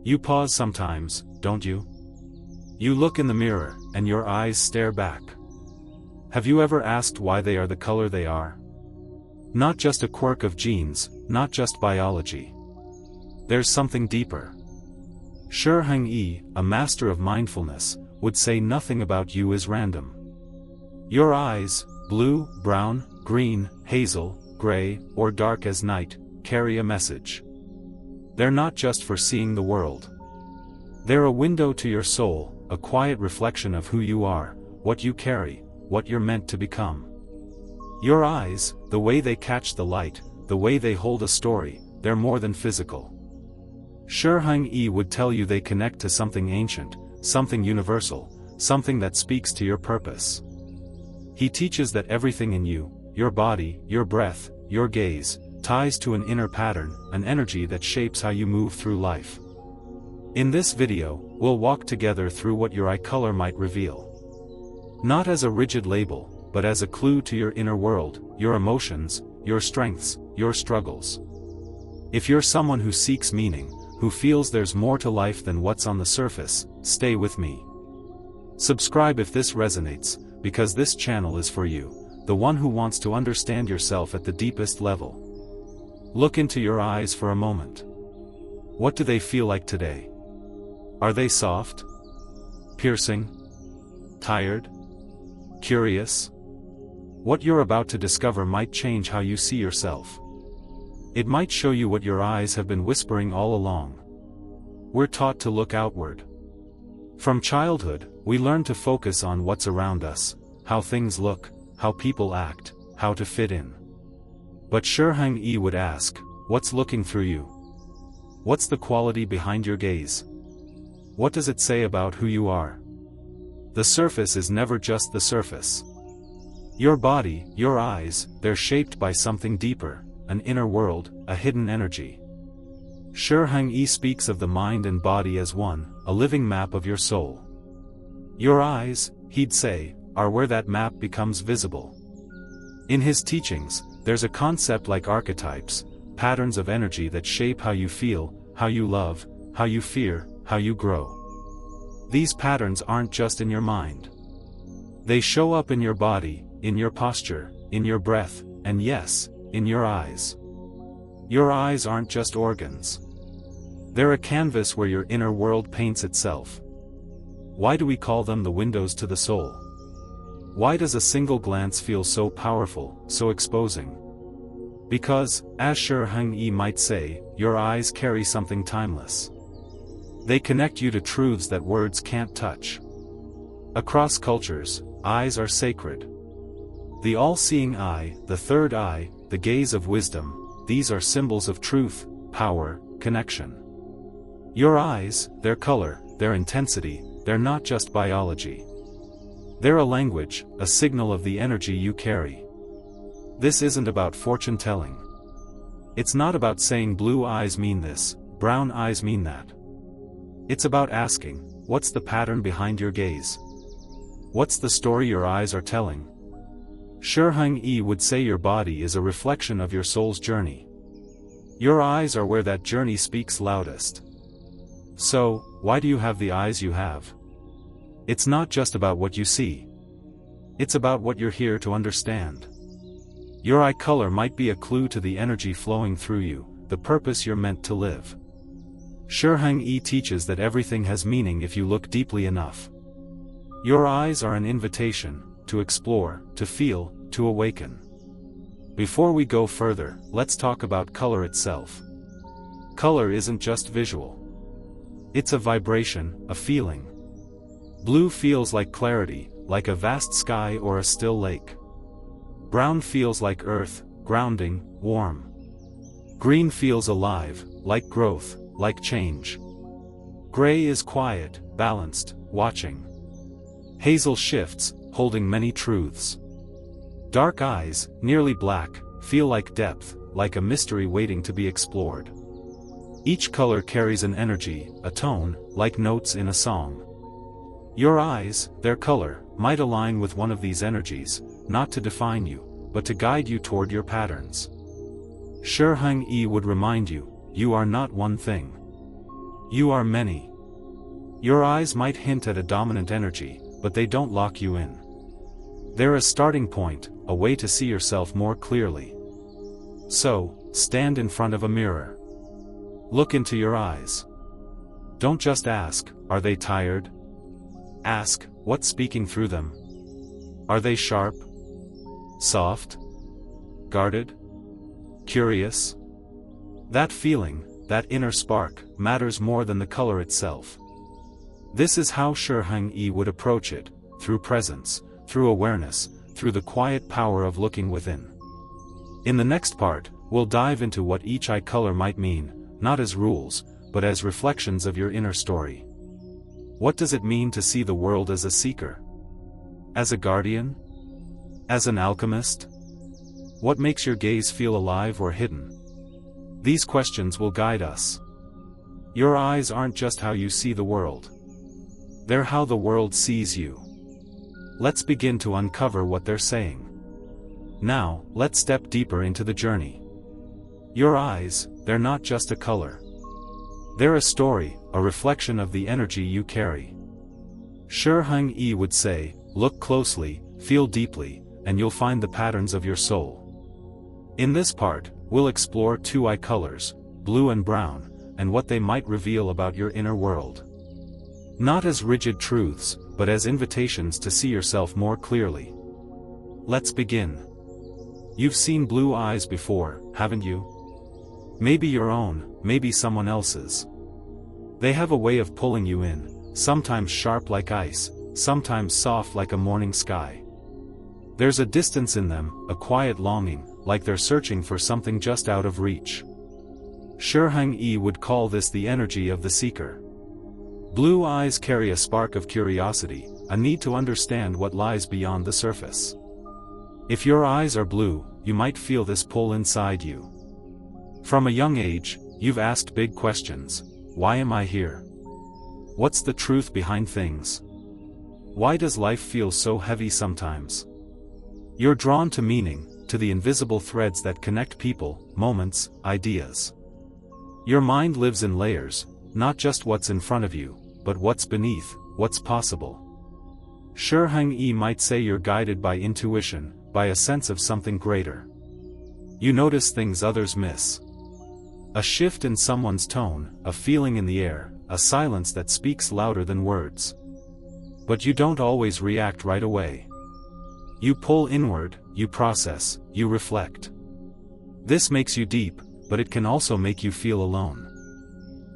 You pause sometimes, don't you? You look in the mirror, and your eyes stare back. Have you ever asked why they are the color they are? Not just a quirk of genes, not just biology. There's something deeper. Shi Heng Yi, a master of mindfulness, would say nothing about you is random. Your eyes, blue, brown, green, hazel, gray, or dark as night, carry a message. They're not just for seeing the world. They're a window to your soul, a quiet reflection of who you are, what you carry, what you're meant to become. Your eyes, the way they catch the light, the way they hold a story, they're more than physical. Shi Heng Yi would tell you they connect to something ancient, something universal, something that speaks to your purpose. He teaches that everything in you, your body, your breath, your gaze, ties to an inner pattern, an energy that shapes how you move through life. In this video, we'll walk together through what your eye color might reveal. Not as a rigid label, but as a clue to your inner world, your emotions, your strengths, your struggles. If you're someone who seeks meaning, who feels there's more to life than what's on the surface, stay with me. Subscribe if this resonates, because this channel is for you, the one who wants to understand yourself at the deepest level. Look into your eyes for a moment. What do they feel like today? Are they soft? Piercing? Tired? Curious? What you're about to discover might change how you see yourself. It might show you what your eyes have been whispering all along. We're taught to look outward. From childhood, we learn to focus on what's around us, how things look, how people act, how to fit in. But Shi Heng Yi would ask, what's looking through you? What's the quality behind your gaze? What does it say about who you are? The surface is never just the surface. Your body, your eyes, they're shaped by something deeper, an inner world, a hidden energy. Shi Heng Yi speaks of the mind and body as one, a living map of your soul. Your eyes, he'd say, are where that map becomes visible. In his teachings, there's a concept like archetypes, patterns of energy that shape how you feel, how you love, how you fear, how you grow. These patterns aren't just in your mind. They show up in your body, in your posture, in your breath, and yes, in your eyes. Your eyes aren't just organs. They're a canvas where your inner world paints itself. Why do we call them the windows to the soul? Why does a single glance feel so powerful, so exposing? Because, as Shi Heng Yi might say, your eyes carry something timeless. They connect you to truths that words can't touch. Across cultures, eyes are sacred. The all-seeing eye, the third eye, the gaze of wisdom, these are symbols of truth, power, connection. Your eyes, their color, their intensity, they're not just biology. They're a language, a signal of the energy you carry. This isn't about fortune-telling. It's not about saying blue eyes mean this, brown eyes mean that. It's about asking, what's the pattern behind your gaze? What's the story your eyes are telling? Shi Heng Yi would say your body is a reflection of your soul's journey. Your eyes are where that journey speaks loudest. So, why do you have the eyes you have? It's not just about what you see. It's about what you're here to understand. Your eye color might be a clue to the energy flowing through you, the purpose you're meant to live. Shi Heng Yi teaches that everything has meaning if you look deeply enough. Your eyes are an invitation, to explore, to feel, to awaken. Before we go further, let's talk about color itself. Color isn't just visual. It's a vibration, a feeling. Blue feels like clarity, like a vast sky or a still lake. Brown feels like earth, grounding, warm. Green feels alive, like growth, like change. Gray is quiet, balanced, watching. Hazel shifts, holding many truths. Dark eyes, nearly black, feel like depth, like a mystery waiting to be explored. Each color carries an energy, a tone, like notes in a song. Your eyes, their color, might align with one of these energies, not to define you, but to guide you toward your patterns. Shi Heng Yi would remind you, you are not one thing. You are many. Your eyes might hint at a dominant energy, but they don't lock you in. They're a starting point, a way to see yourself more clearly. So, stand in front of a mirror. Look into your eyes. Don't just ask, are they tired? Ask, what's speaking through them? Are they sharp? Soft? Guarded? Curious? That feeling, that inner spark, matters more than the color itself. This is how Shi Heng Yi would approach it, through presence, through awareness, through the quiet power of looking within. In the next part, we'll dive into what each eye color might mean, not as rules, but as reflections of your inner story. What does it mean to see the world as a seeker? As a guardian? As an alchemist? What makes your gaze feel alive or hidden? These questions will guide us. Your eyes aren't just how you see the world. They're how the world sees you. Let's begin to uncover what they're saying. Now, let's step deeper into the journey. Your eyes, they're not just a color. They're a story, a reflection of the energy you carry. Shi Heng Yi would say, look closely, feel deeply, and you'll find the patterns of your soul. In this part, we'll explore two eye colors, blue and brown, and what they might reveal about your inner world. Not as rigid truths, but as invitations to see yourself more clearly. Let's begin. You've seen blue eyes before, haven't you? Maybe your own, maybe someone else's. They have a way of pulling you in, sometimes sharp like ice, sometimes soft like a morning sky. There's a distance in them, a quiet longing, like they're searching for something just out of reach. Shi Heng Yi would call this the energy of the seeker. Blue eyes carry a spark of curiosity, a need to understand what lies beyond the surface. If your eyes are blue, you might feel this pull inside you. From a young age, you've asked big questions. Why am I here? What's the truth behind things? Why does life feel so heavy sometimes? You're drawn to meaning, to the invisible threads that connect people, moments, ideas. Your mind lives in layers, not just what's in front of you, but what's beneath, what's possible. Shi Heng Yi might say you're guided by intuition, by a sense of something greater. You notice things others miss. A shift in someone's tone, a feeling in the air, a silence that speaks louder than words. But you don't always react right away. You pull inward, you process, you reflect. This makes you deep, but it can also make you feel alone.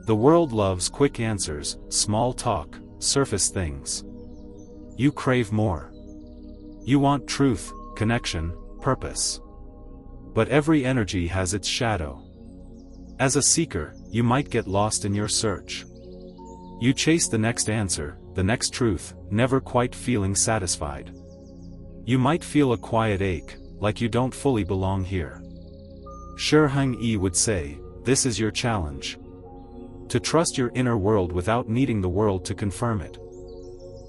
The world loves quick answers, small talk, surface things. You crave more. You want truth, connection, purpose. But every energy has its shadow. As a seeker, you might get lost in your search. You chase the next answer, the next truth, never quite feeling satisfied. You might feel a quiet ache, like you don't fully belong here. Shi Heng Yi would say, this is your challenge. To trust your inner world without needing the world to confirm it.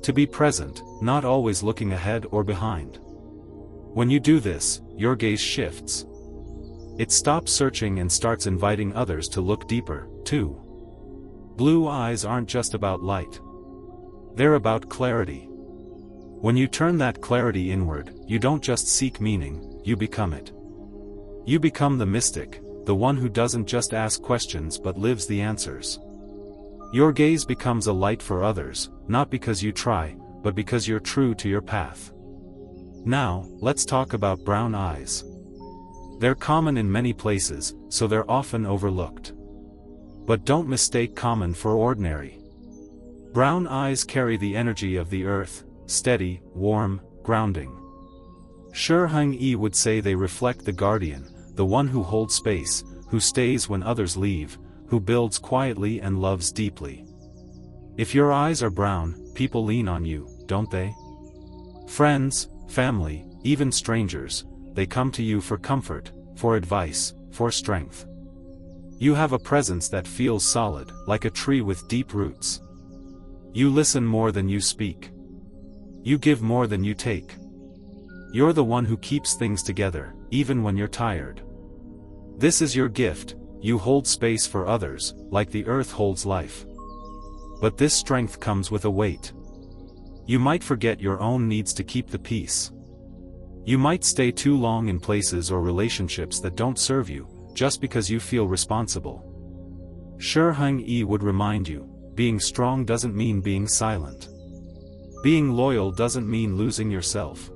To be present, not always looking ahead or behind. When you do this, your gaze shifts. It stops searching and starts inviting others to look deeper, too. Blue eyes aren't just about light. They're about clarity. When you turn that clarity inward, you don't just seek meaning, you become it. You become the mystic, the one who doesn't just ask questions but lives the answers. Your gaze becomes a light for others, not because you try, but because you're true to your path. Now, let's talk about brown eyes. They're common in many places, so they're often overlooked. But don't mistake common for ordinary. Brown eyes carry the energy of the earth, steady, warm, grounding. Shi Heng Yi would say they reflect the guardian, the one who holds space, who stays when others leave, who builds quietly and loves deeply. If your eyes are brown, people lean on you, don't they? Friends, family, even strangers, they come to you for comfort, for advice, for strength. You have a presence that feels solid, like a tree with deep roots. You listen more than you speak. You give more than you take. You're the one who keeps things together, even when you're tired. This is your gift, you hold space for others, like the earth holds life. But this strength comes with a weight. You might forget your own needs to keep the peace. You might stay too long in places or relationships that don't serve you, just because you feel responsible. Shi Heng Yi would remind you, being strong doesn't mean being silent. Being loyal doesn't mean losing yourself.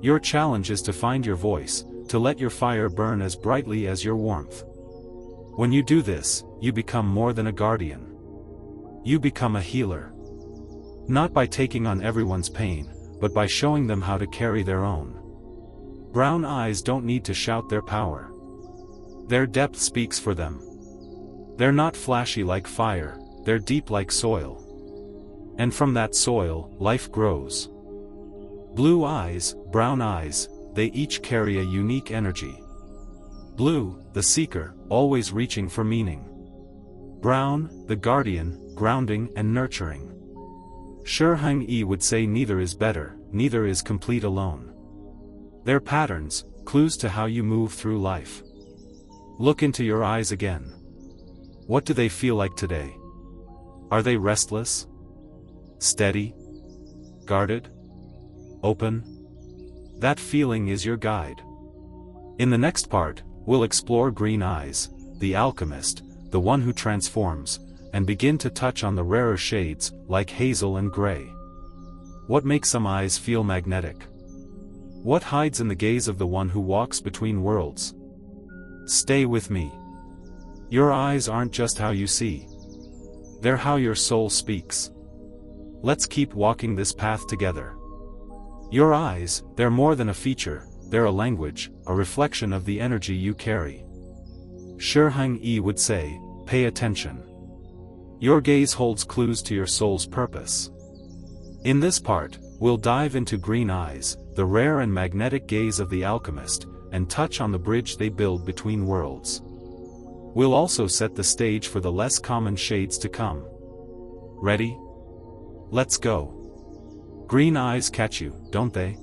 Your challenge is to find your voice, to let your fire burn as brightly as your warmth. When you do this, you become more than a guardian. You become a healer. Not by taking on everyone's pain, but by showing them how to carry their own. Brown eyes don't need to shout their power. Their depth speaks for them. They're not flashy like fire, they're deep like soil. And from that soil, life grows. Blue eyes, brown eyes, they each carry a unique energy. Blue, the seeker, always reaching for meaning. Brown, the guardian, grounding and nurturing. Shi Heng Yi would say neither is better, neither is complete alone. They're patterns, clues to how you move through life. Look into your eyes again. What do they feel like today? Are they restless? Steady? Guarded? Open? That feeling is your guide. In the next part, we'll explore green eyes, the alchemist, the one who transforms, and begin to touch on the rarer shades, like hazel and gray. What makes some eyes feel magnetic? What hides in the gaze of the one who walks between worlds? Stay with me. Your eyes aren't just how you see. They're how your soul speaks. Let's keep walking this path together. Your eyes, they're more than a feature, they're a language, a reflection of the energy you carry. Shi Heng Yi would say, pay attention. Your gaze holds clues to your soul's purpose. In this part, we'll dive into green eyes, the rare and magnetic gaze of the alchemist, and touch on the bridge they build between worlds. We'll also set the stage for the less common shades to come. Ready? Let's go. Green eyes catch you, don't they?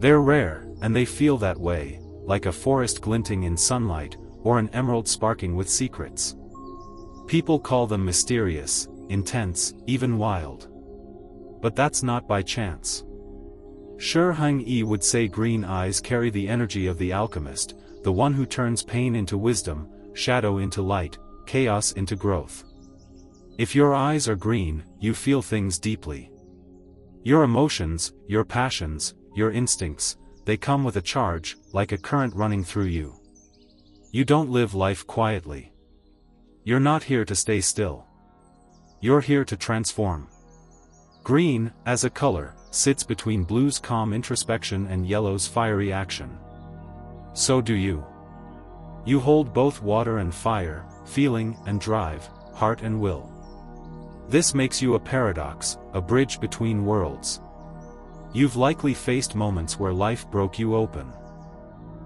They're rare, and they feel that way, like a forest glinting in sunlight, or an emerald sparking with secrets. People call them mysterious, intense, even wild. But that's not by chance. Shi Heng Yi would say green eyes carry the energy of the alchemist, the one who turns pain into wisdom, shadow into light, chaos into growth. If your eyes are green, you feel things deeply. Your emotions, your passions, your instincts, they come with a charge, like a current running through you. You don't live life quietly. You're not here to stay still. You're here to transform. Green, as a color, sits between blue's calm introspection and yellow's fiery action. So do you. You hold both water and fire, feeling and drive, heart and will. This makes you a paradox, a bridge between worlds. You've likely faced moments where life broke you open.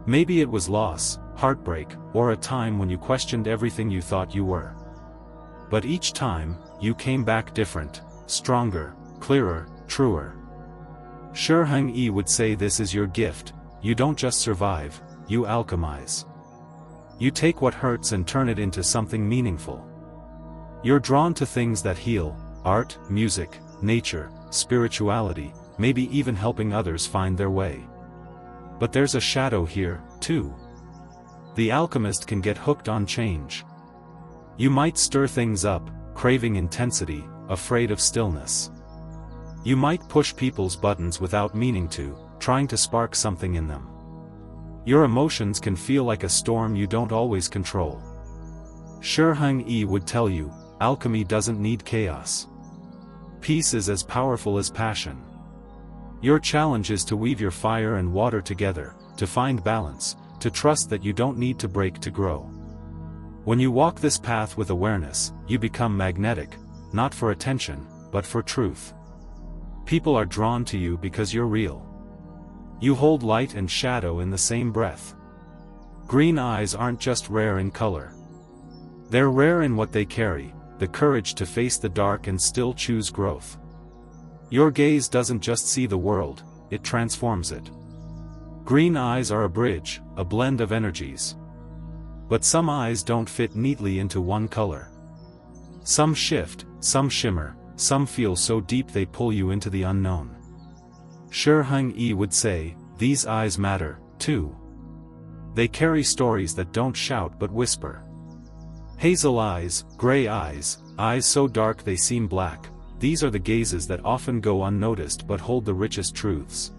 Maybe it was loss, heartbreak, or a time when you questioned everything you thought you were. But each time, you came back different, stronger, clearer, truer. Shi Heng Yi would say this is your gift, you don't just survive, you alchemize. You take what hurts and turn it into something meaningful. You're drawn to things that heal, art, music, nature, spirituality, maybe even helping others find their way. But there's a shadow here, too. The alchemist can get hooked on change. You might stir things up, craving intensity, afraid of stillness. You might push people's buttons without meaning to, trying to spark something in them. Your emotions can feel like a storm you don't always control. Shi Heng Yi would tell you, alchemy doesn't need chaos. Peace is as powerful as passion. Your challenge is to weave your fire and water together, to find balance, to trust that you don't need to break to grow. When you walk this path with awareness, you become magnetic, not for attention, but for truth. People are drawn to you because you're real. You hold light and shadow in the same breath. Green eyes aren't just rare in color. They're rare in what they carry, the courage to face the dark and still choose growth. Your gaze doesn't just see the world, it transforms it. Green eyes are a bridge, a blend of energies. But some eyes don't fit neatly into one color. Some shift, some shimmer, some feel so deep they pull you into the unknown. Shi Heng Yi would say, these eyes matter, too. They carry stories that don't shout but whisper. Hazel eyes, gray eyes, eyes so dark they seem black, these are the gazes that often go unnoticed but hold the richest truths.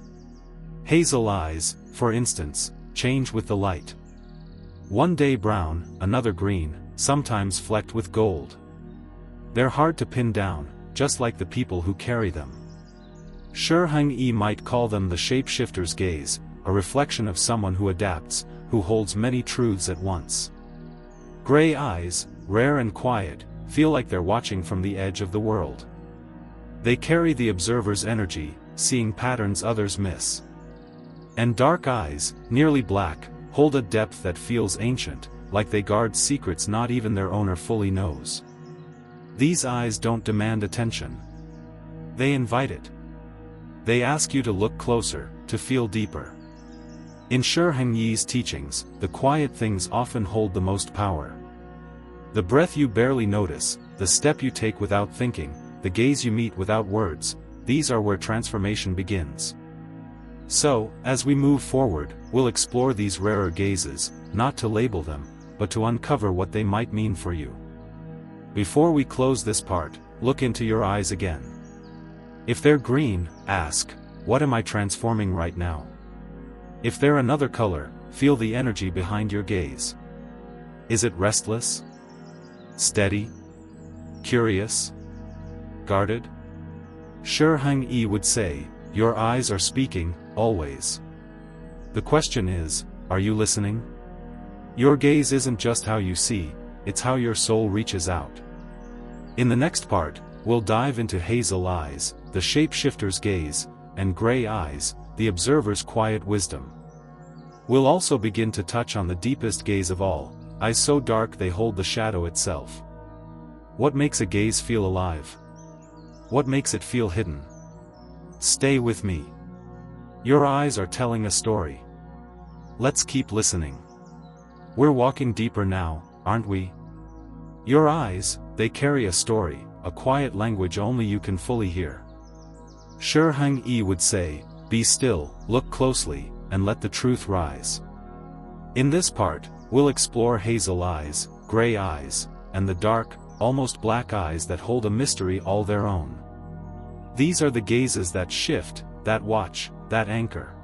Hazel eyes, for instance, change with the light. One day brown, another green, sometimes flecked with gold. They're hard to pin down, just like the people who carry them. Shi Heng Yi might call them the shapeshifter's gaze, a reflection of someone who adapts, who holds many truths at once. Gray eyes, rare and quiet, feel like they're watching from the edge of the world. They carry the observer's energy, seeing patterns others miss. And dark eyes, nearly black, hold a depth that feels ancient, like they guard secrets not even their owner fully knows. These eyes don't demand attention. They invite it. They ask you to look closer, to feel deeper. In Shi Heng Yi's teachings, the quiet things often hold the most power. The breath you barely notice, the step you take without thinking, the gaze you meet without words, these are where transformation begins. So, as we move forward, we'll explore these rarer gazes, not to label them, but to uncover what they might mean for you. Before we close this part, look into your eyes again. If they're green, ask, what am I transforming right now? If they're another color, feel the energy behind your gaze. Is it restless? Steady? Curious? Guarded? Shi Heng Yi would say, your eyes are speaking, always. The question is, are you listening? Your gaze isn't just how you see, it's how your soul reaches out. In the next part, we'll dive into hazel eyes, the shapeshifter's gaze, and gray eyes, the observer's quiet wisdom. We'll also begin to touch on the deepest gaze of all, eyes so dark they hold the shadow itself. What makes a gaze feel alive? What makes it feel hidden? Stay with me. Your eyes are telling a story. Let's keep listening. We're walking deeper now, aren't we? Your eyes, they carry a story, a quiet language only you can fully hear. Shi Heng Yi would say, be still, look closely, and let the truth rise. In this part, we'll explore hazel eyes, gray eyes, and the dark, almost black eyes that hold a mystery all their own. These are the gazes that shift, that watch, that anchor.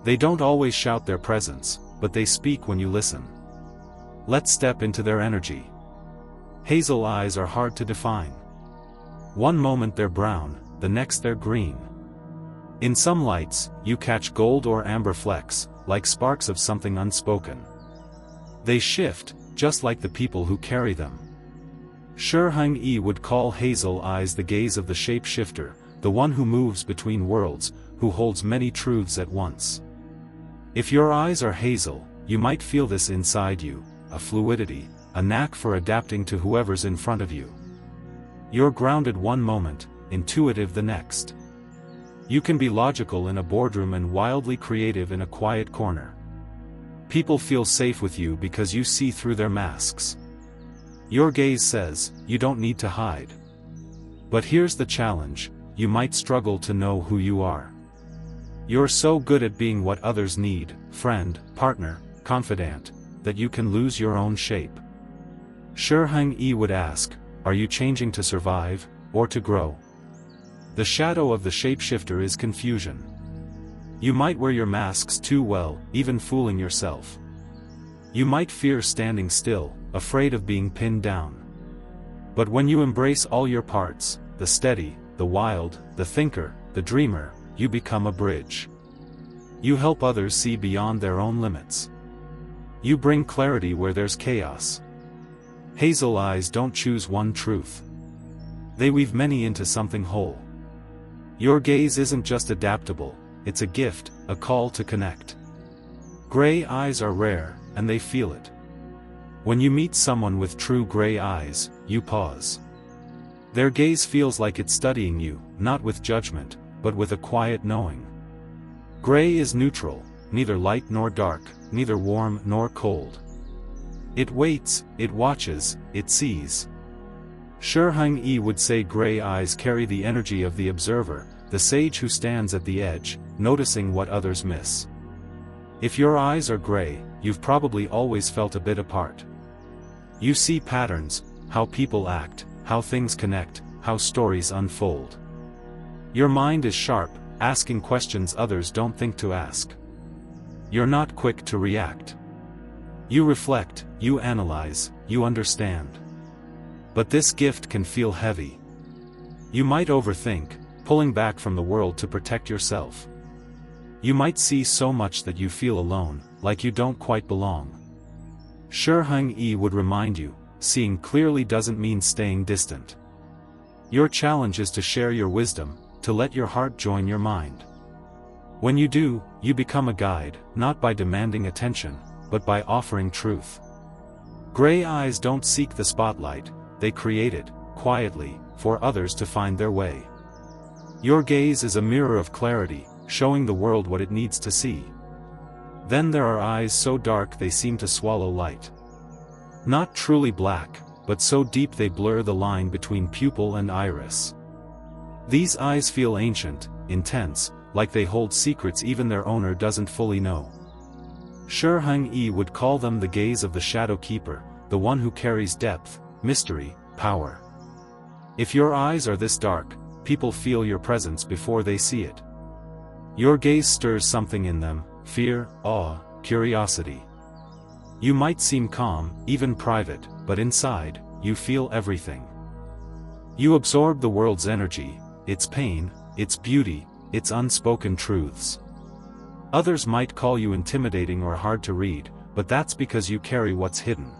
They don't always shout their presence, but they speak when you listen. Let's step into their energy. Hazel eyes are hard to define. One moment they're brown, the next they're green. In some lights, you catch gold or amber flecks, like sparks of something unspoken. They shift, just like the people who carry them. Shi Heng Yi would call hazel eyes the gaze of the shapeshifter, the one who moves between worlds, who holds many truths at once. If your eyes are hazel, you might feel this inside you, a fluidity, a knack for adapting to whoever's in front of you. You're grounded one moment, intuitive the next. You can be logical in a boardroom and wildly creative in a quiet corner. People feel safe with you because you see through their masks. Your gaze says, you don't need to hide. But here's the challenge, you might struggle to know who you are. You're so good at being what others need, friend, partner, confidant, that you can lose your own shape. Shi Heng Yi would ask, are you changing to survive, or to grow? The shadow of the shapeshifter is confusion. You might wear your masks too well, even fooling yourself. You might fear standing still, afraid of being pinned down. But when you embrace all your parts, the steady, the wild, the thinker, the dreamer, you become a bridge. You help others see beyond their own limits. You bring clarity where there's chaos. Hazel eyes don't choose one truth. They weave many into something whole. Your gaze isn't just adaptable, it's a gift, a call to connect. Gray eyes are rare, and they feel it. When you meet someone with true gray eyes, you pause. Their gaze feels like it's studying you, not with judgment, but with a quiet knowing. Gray is neutral, neither light nor dark, neither warm nor cold. It waits, it watches, it sees. Shi Heng Yi would say gray eyes carry the energy of the observer, the sage who stands at the edge, noticing what others miss. If your eyes are gray, you've probably always felt a bit apart. You see patterns, how people act, how things connect, how stories unfold. Your mind is sharp, asking questions others don't think to ask. You're not quick to react. You reflect, you analyze, you understand. But this gift can feel heavy. You might overthink, pulling back from the world to protect yourself. You might see so much that you feel alone, like you don't quite belong. Shi Heng Yi would remind you, seeing clearly doesn't mean staying distant. Your challenge is to share your wisdom, to let your heart join your mind. When you do, you become a guide, not by demanding attention, but by offering truth. Gray eyes don't seek the spotlight, they create it, quietly, for others to find their way. Your gaze is a mirror of clarity, showing the world what it needs to see. Then there are eyes so dark they seem to swallow light. Not truly black, but so deep they blur the line between pupil and iris. These eyes feel ancient, intense, like they hold secrets even their owner doesn't fully know. Shi Heng Yi would call them the gaze of the shadow keeper, the one who carries depth, mystery, power. If your eyes are this dark, people feel your presence before they see it. Your gaze stirs something in them, fear, awe, curiosity. You might seem calm, even private, but inside, you feel everything. You absorb the world's energy, its pain, its beauty, its unspoken truths. Others might call you intimidating or hard to read, but that's because you carry what's hidden.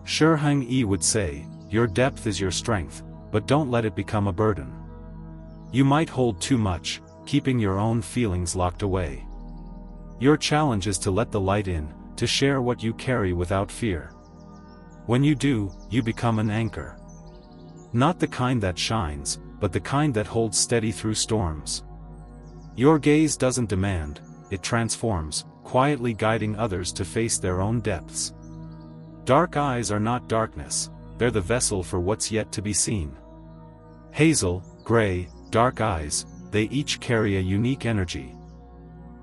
Shi Heng Yi would say, your depth is your strength, but don't let it become a burden. You might hold too much, keeping your own feelings locked away. Your challenge is to let the light in, to share what you carry without fear. When you do, you become an anchor. Not the kind that shines, but the kind that holds steady through storms. Your gaze doesn't demand, it transforms, quietly guiding others to face their own depths. Dark eyes are not darkness, they're the vessel for what's yet to be seen. Hazel, gray, dark eyes, they each carry a unique energy.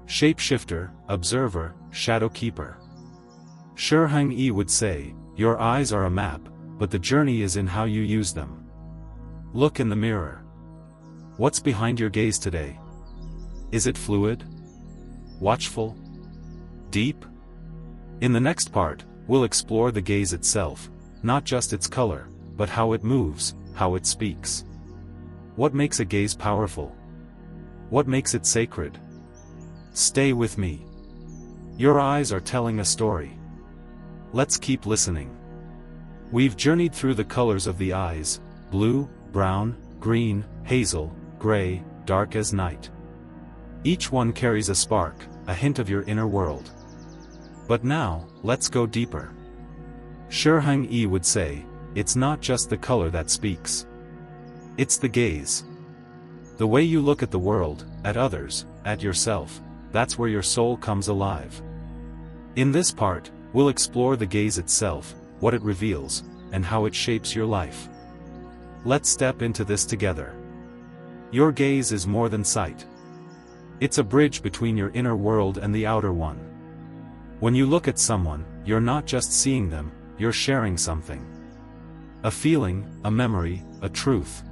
Shapeshifter, observer, shadow keeper. Shi Heng Yi would say, your eyes are a map, but the journey is in how you use them. Look in the mirror. What's behind your gaze today? Is it fluid? Watchful? Deep? In the next part, we'll explore the gaze itself, not just its color, but how it moves, how it speaks. What makes a gaze powerful? What makes it sacred? Stay with me. Your eyes are telling a story. Let's keep listening. We've journeyed through the colors of the eyes: blue, brown, green, hazel, gray, dark as night. Each one carries a spark, a hint of your inner world. But now, let's go deeper. Shi Heng Yi would say, it's not just the color that speaks. It's the gaze. The way you look at the world, at others, at yourself, that's where your soul comes alive. In this part, we'll explore the gaze itself, what it reveals, and how it shapes your life. Let's step into this together. Your gaze is more than sight. It's a bridge between your inner world and the outer one. When you look at someone, you're not just seeing them, you're sharing something. A feeling, a memory, a truth.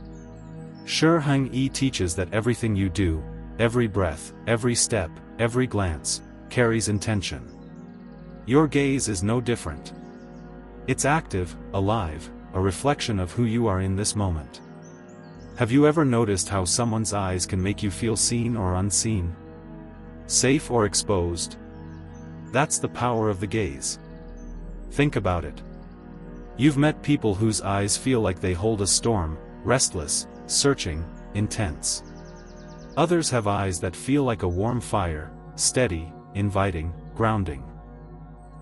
Shi Heng Yi teaches that everything you do, every breath, every step, every glance, carries intention. Your gaze is no different. It's active, alive, a reflection of who you are in this moment. Have you ever noticed how someone's eyes can make you feel seen or unseen? Safe or exposed? That's the power of the gaze. Think about it. You've met people whose eyes feel like they hold a storm, restless, searching, intense. Others have eyes that feel like a warm fire, steady, inviting, grounding.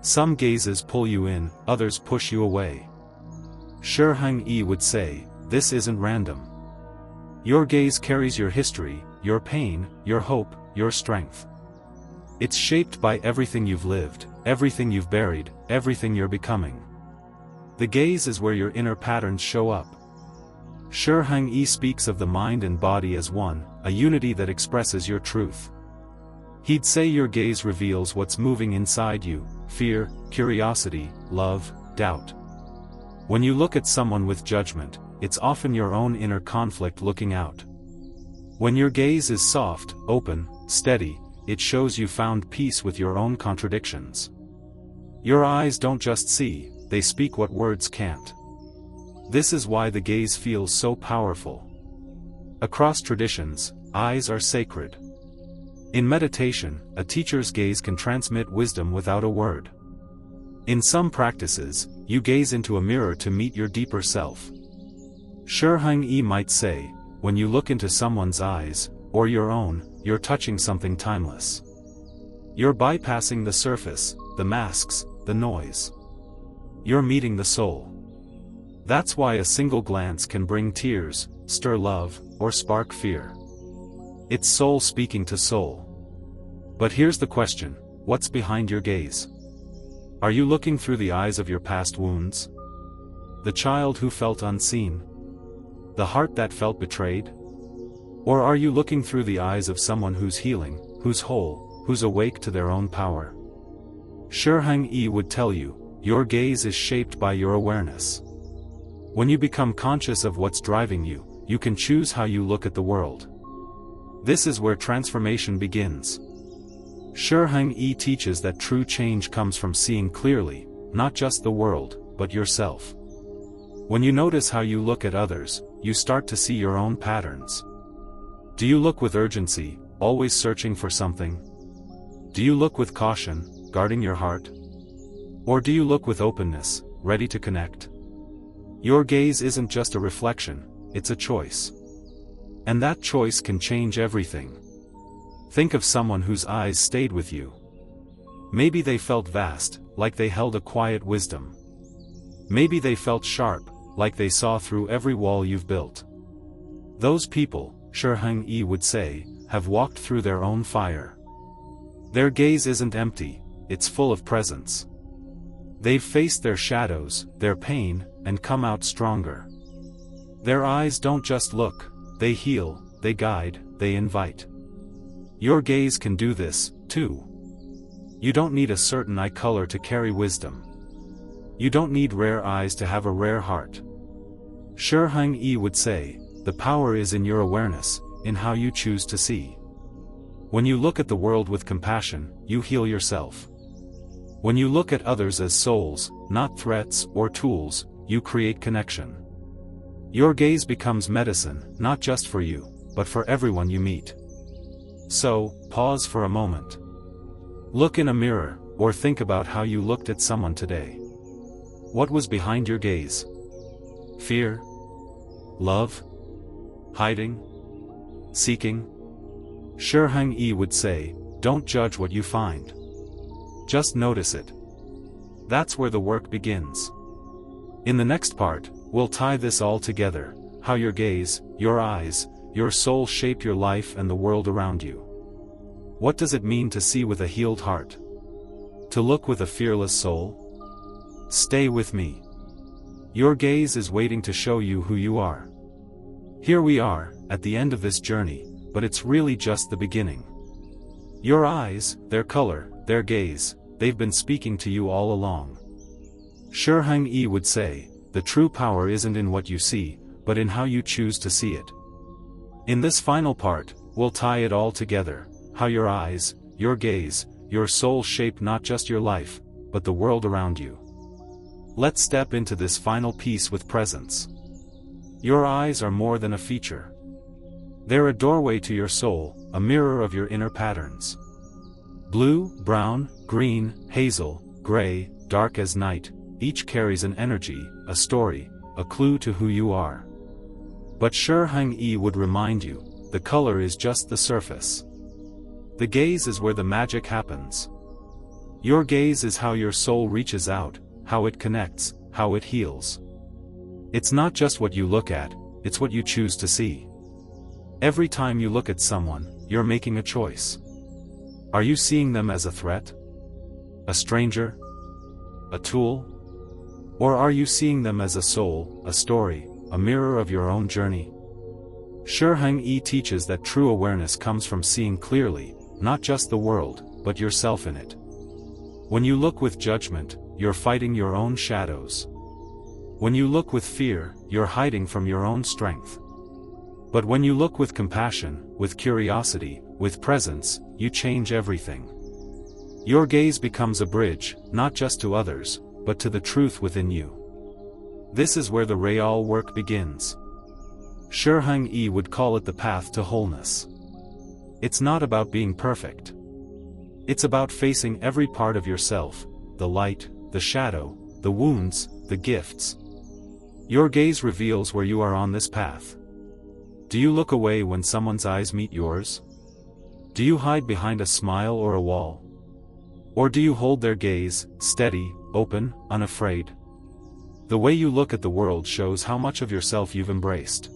Some gazes pull you in, others push you away. Shi Heng Yi would say, this isn't random. Your gaze carries your history, your pain, your hope, your strength. It's shaped by everything you've lived, everything you've buried, everything you're becoming. The gaze is where your inner patterns show up, Shi Heng Yi speaks of the mind and body as one, a unity that expresses your truth. He'd say your gaze reveals what's moving inside you: fear, curiosity, love, doubt. When you look at someone with judgment, it's often your own inner conflict looking out. When your gaze is soft, open, steady, it shows you found peace with your own contradictions. Your eyes don't just see, they speak what words can't. This is why the gaze feels so powerful. Across traditions, eyes are sacred. In meditation, a teacher's gaze can transmit wisdom without a word. In some practices, you gaze into a mirror to meet your deeper self. Shi Heng Yi might say, when you look into someone's eyes, or your own, you're touching something timeless. You're bypassing the surface, the masks, the noise. You're meeting the soul. That's why a single glance can bring tears, stir love, or spark fear. It's soul speaking to soul. But here's the question: what's behind your gaze? Are you looking through the eyes of your past wounds? The child who felt unseen? The heart that felt betrayed? Or are you looking through the eyes of someone who's healing, who's whole, who's awake to their own power? Shi Heng Yi would tell you, your gaze is shaped by your awareness. When you become conscious of what's driving you, you can choose how you look at the world. This is where transformation begins. Shi Heng Yi teaches that true change comes from seeing clearly, not just the world, but yourself. When you notice how you look at others, you start to see your own patterns. Do you look with urgency, always searching for something? Do you look with caution, guarding your heart? Or do you look with openness, ready to connect? Your gaze isn't just a reflection, it's a choice. And that choice can change everything. Think of someone whose eyes stayed with you. Maybe they felt vast, like they held a quiet wisdom. Maybe they felt sharp, like they saw through every wall you've built. Those people, Shi Heng Yi would say, have walked through their own fire. Their gaze isn't empty, it's full of presence. They've faced their shadows, their pain, and come out stronger. Their eyes don't just look, they heal, they guide, they invite. Your gaze can do this, too. You don't need a certain eye color to carry wisdom. You don't need rare eyes to have a rare heart. Shi Heng Yi would say, the power is in your awareness, in how you choose to see. When you look at the world with compassion, you heal yourself. When you look at others as souls, not threats or tools, you create connection. Your gaze becomes medicine, not just for you, but for everyone you meet. So, pause for a moment. Look in a mirror, or think about how you looked at someone today. What was behind your gaze? Fear? Love? Hiding? Seeking? Shi Heng Yi would say, don't judge what you find. Just notice it. That's where the work begins. In the next part, we'll tie this all together: how your gaze, your eyes, your soul shape your life and the world around you. What does it mean to see with a healed heart? To look with a fearless soul? Stay with me. Your gaze is waiting to show you who you are. Here we are, at the end of this journey, but it's really just the beginning. Your eyes, their color, their gaze, they've been speaking to you all along. Shi Heng Yi would say, the true power isn't in what you see, but in how you choose to see it. In this final part, we'll tie it all together: how your eyes, your gaze, your soul shape not just your life, but the world around you. Let's step into this final piece with presence. Your eyes are more than a feature. They're a doorway to your soul, a mirror of your inner patterns. Blue, brown, green, hazel, gray, dark as night, each carries an energy, a story, a clue to who you are. But Shi Heng Yi would remind you, the color is just the surface. The gaze is where the magic happens. Your gaze is how your soul reaches out, how it connects, how it heals. It's not just what you look at, it's what you choose to see. Every time you look at someone, you're making a choice. Are you seeing them as a threat? A stranger? A tool? Or are you seeing them as a soul, a story, a mirror of your own journey? Shi Heng Yi teaches that true awareness comes from seeing clearly, not just the world, but yourself in it. When you look with judgment, you're fighting your own shadows. When you look with fear, you're hiding from your own strength. But when you look with compassion, with curiosity, with presence, you change everything. Your gaze becomes a bridge, not just to others, but to the truth within you. This is where the real work begins. Shi Heng Yi would call it the path to wholeness. It's not about being perfect. It's about facing every part of yourself, the light, the shadow, the wounds, the gifts. Your gaze reveals where you are on this path. Do you look away when someone's eyes meet yours? Do you hide behind a smile or a wall? Or do you hold their gaze, steady, open, unafraid? The way you look at the world shows how much of yourself you've embraced.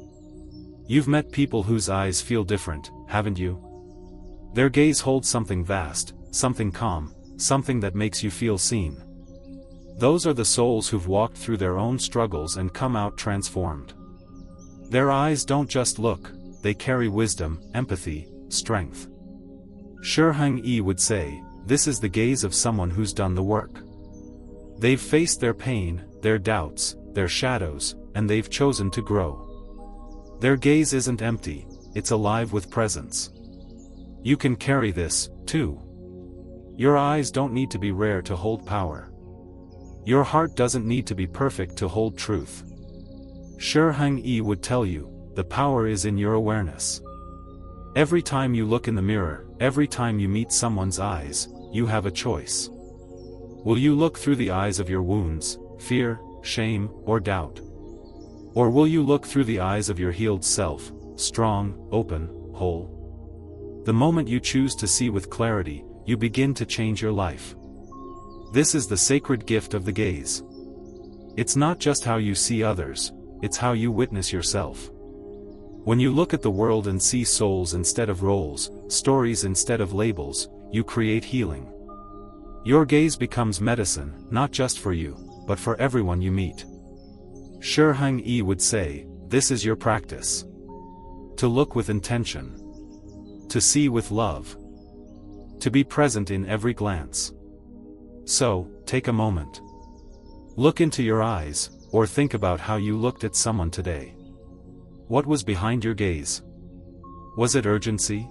You've met people whose eyes feel different, haven't you? Their gaze holds something vast, something calm, something that makes you feel seen. Those are the souls who've walked through their own struggles and come out transformed. Their eyes don't just look, they carry wisdom, empathy, strength. Shi Heng Yi would say, this is the gaze of someone who's done the work. They've faced their pain, their doubts, their shadows, and they've chosen to grow. Their gaze isn't empty, it's alive with presence. You can carry this, too. Your eyes don't need to be rare to hold power. Your heart doesn't need to be perfect to hold truth. Shi Heng Yi would tell you, the power is in your awareness. Every time you look in the mirror, every time you meet someone's eyes, you have a choice. Will you look through the eyes of your wounds, fear, shame, or doubt? Or will you look through the eyes of your healed self, strong, open, whole? The moment you choose to see with clarity, you begin to change your life. This is the sacred gift of the gaze. It's not just how you see others, it's how you witness yourself. When you look at the world and see souls instead of roles, stories instead of labels, you create healing. Your gaze becomes medicine, not just for you, but for everyone you meet. Shi Heng Yi would say, this is your practice. To look with intention. To see with love. To be present in every glance. So, take a moment. Look into your eyes, or think about how you looked at someone today. What was behind your gaze? Was it urgency?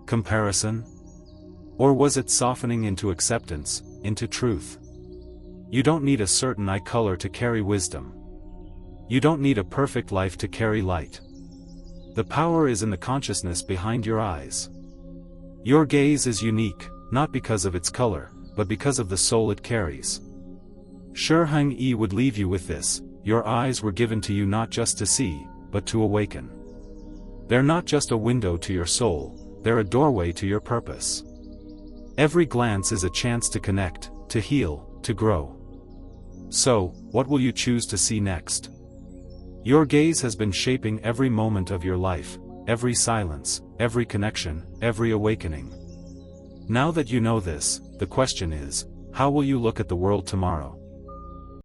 Comparison? Or was it softening into acceptance, into truth? You don't need a certain eye color to carry wisdom. You don't need a perfect life to carry light. The power is in the consciousness behind your eyes. Your gaze is unique, not because of its color, but because of the soul it carries. Shi Heng Yi would leave you with this, your eyes were given to you not just to see, but to awaken. They're not just a window to your soul, they're a doorway to your purpose. Every glance is a chance to connect, to heal, to grow. So, what will you choose to see next? Your gaze has been shaping every moment of your life, every silence, every connection, every awakening. Now that you know this, the question is, how will you look at the world tomorrow?